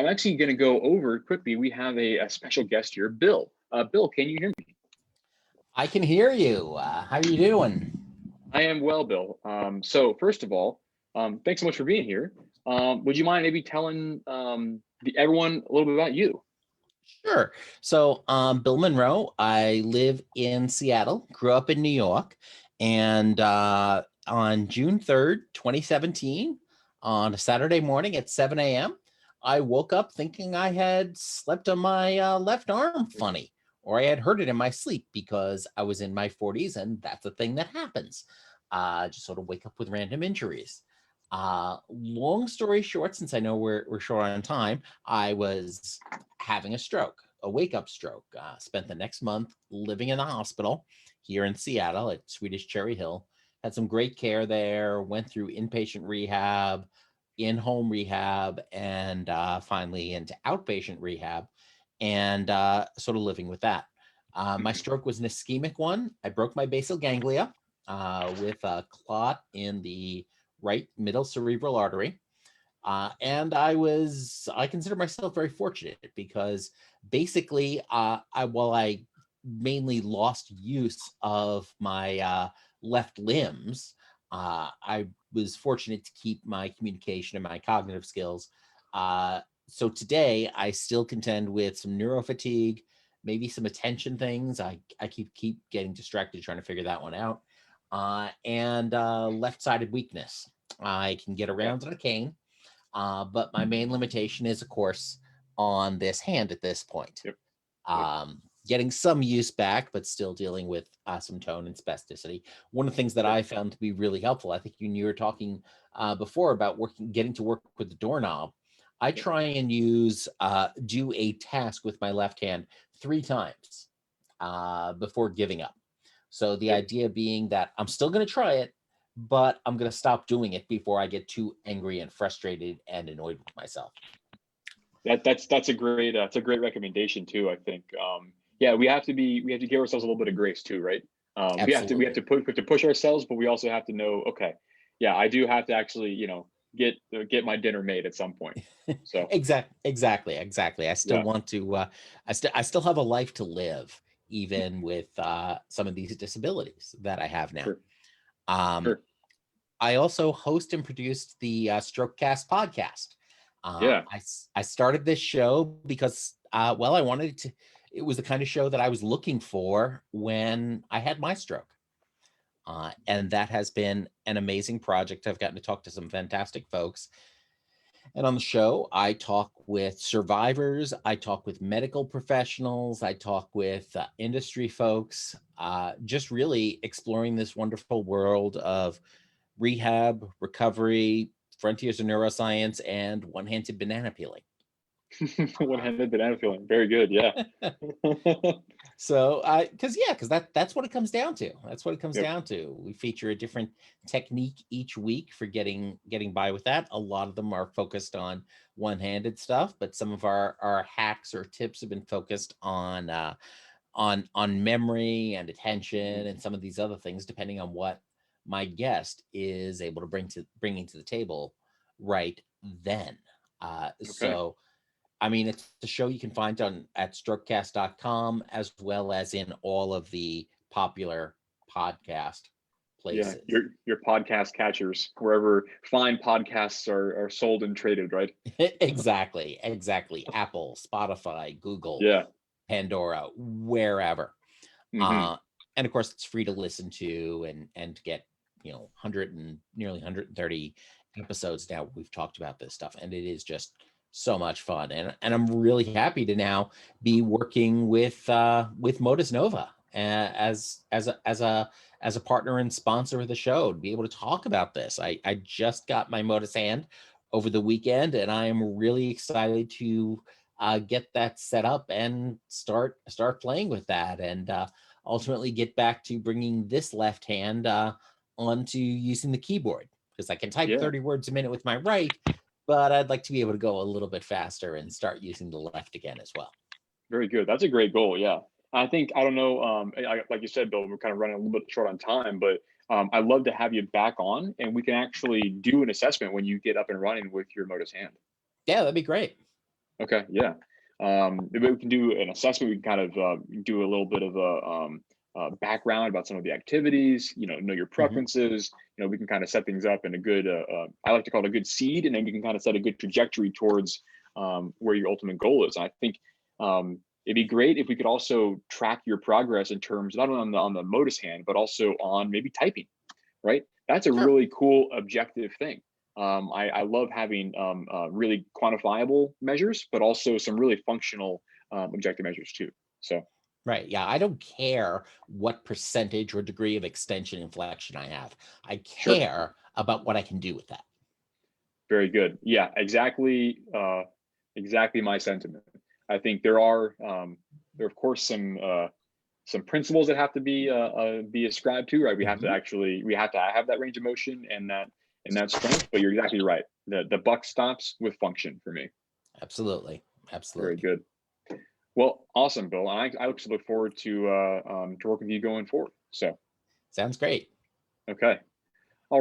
I'm actually going to go over quickly. We have a special guest here, Bill. Bill, can you hear me? I can hear you. How are you doing? I am well, Bill. So first of all, thanks so much for being here. Would you mind maybe telling everyone a little bit about you? Sure. So, Bill Monroe. I live in Seattle, grew up in New York, and on June 3rd, 2017, on a Saturday morning at 7 a.m., I woke up thinking I had slept on my left arm funny, or I had hurt it in my sleep because I was in my 40s, and that's a thing that happens. Just sort of wake up with random injuries. Long story short, since I know we're short on time, I was having a stroke, a wake-up stroke. Spent the next month living in the hospital here in Seattle at Swedish Cherry Hill. Had some great care there, went through inpatient rehab, in-home rehab, and finally into outpatient rehab, and sort of living with that. My stroke was an ischemic one. I broke my basal ganglia with a clot in the right middle cerebral artery. And I consider myself very fortunate because basically, while I mainly lost use of my left limbs, I was fortunate to keep my communication and my cognitive skills. So today, I still contend with some neurofatigue, maybe some attention things. I keep getting distracted trying to figure that one out. And left-sided weakness. I can get around on a cane, but my main limitation is, of course, on this hand at this point. Yep. Getting some use back, but still dealing with some tone and spasticity. One of the things that I found to be really helpful, I think you were talking before about getting to work with the doorknob. I try and do a task with my left hand 3 times before giving up. So the idea being that I'm still going to try it, but I'm going to stop doing it before I get too angry and frustrated and annoyed with myself. That's a great recommendation too. I think yeah, we have to give ourselves a little bit of grace too, right? We have to push ourselves, but we also have to know, okay, yeah, I do have to actually get my dinner made at some point. So exactly. I still want to. I still have a life to live, even with some of these disabilities that I have now. Sure. Sure. I also host and produced the Strokecast podcast. I started this show because, I wanted to. It was the kind of show that I was looking for when I had my stroke, and that has been an amazing project. I've gotten to talk to some fantastic folks. And on the show, I talk with survivors, I talk with medical professionals, I talk with industry folks, just really exploring this wonderful world of rehab, recovery, frontiers of neuroscience, and one-handed banana peeling. One-handed banana peeling, very good, yeah. So, because that's what it comes down to. That's what it comes down to. We feature a different technique each week for getting by with that. A lot of them are focused on one-handed stuff, but some of our hacks or tips have been focused on memory and attention and some of these other things, depending on what my guest is able to bring to the table right then. So. I mean, it's the show you can find at strokecast.com, as well as in all of the popular podcast places. Yeah, your podcast catchers, wherever fine podcasts are sold and traded, right? Exactly. Apple, Spotify, Google, Pandora, wherever. And of course, it's free to listen to and get, nearly 130 episodes now. We've talked about this stuff, and it is just so much fun, and I'm really happy to now be working with Motus Nova as a partner and sponsor of the show, to be able to talk about this. I just got my Motus hand over the weekend, and I am really excited to get that set up and start playing with that, and ultimately get back to bringing this left hand onto using the keyboard, because I can type 30 words a minute with my right, but I'd like to be able to go a little bit faster and start using the left again as well. Very good. That's a great goal. Yeah. I think, I don't know, like you said, Bill, we're kind of running a little bit short on time, but I'd love to have you back on, and we can actually do an assessment when you get up and running with your Motus hand. Yeah, that'd be great. Okay, yeah. Maybe we can do an assessment. We can kind of do a little bit of a background about some of the activities. Know your Mhm. preferences. We can kind of set things up in a good. I like to call it a good seed, and then we can kind of set a good trajectory towards where your ultimate goal is. And I think it'd be great if we could also track your progress in terms not only on the Motus hand, but also on maybe typing. Right? That's a Sure. really cool objective thing. I love having really quantifiable measures, but also some really functional objective measures too. So Right. Yeah. I don't care what percentage or degree of extension and flexion I have. I sure, care about what I can do with that. very good. Yeah, exactly. Exactly my sentiment. I think there are of course some principles that have to be ascribed to. Right, Mhm. we have to have that range of motion and that strength. But you're exactly right. The buck stops with function for me. Absolutely. Very Absolutely. good. Well, awesome, Bill. I look forward to work with you going forward. So, Sounds great. okay.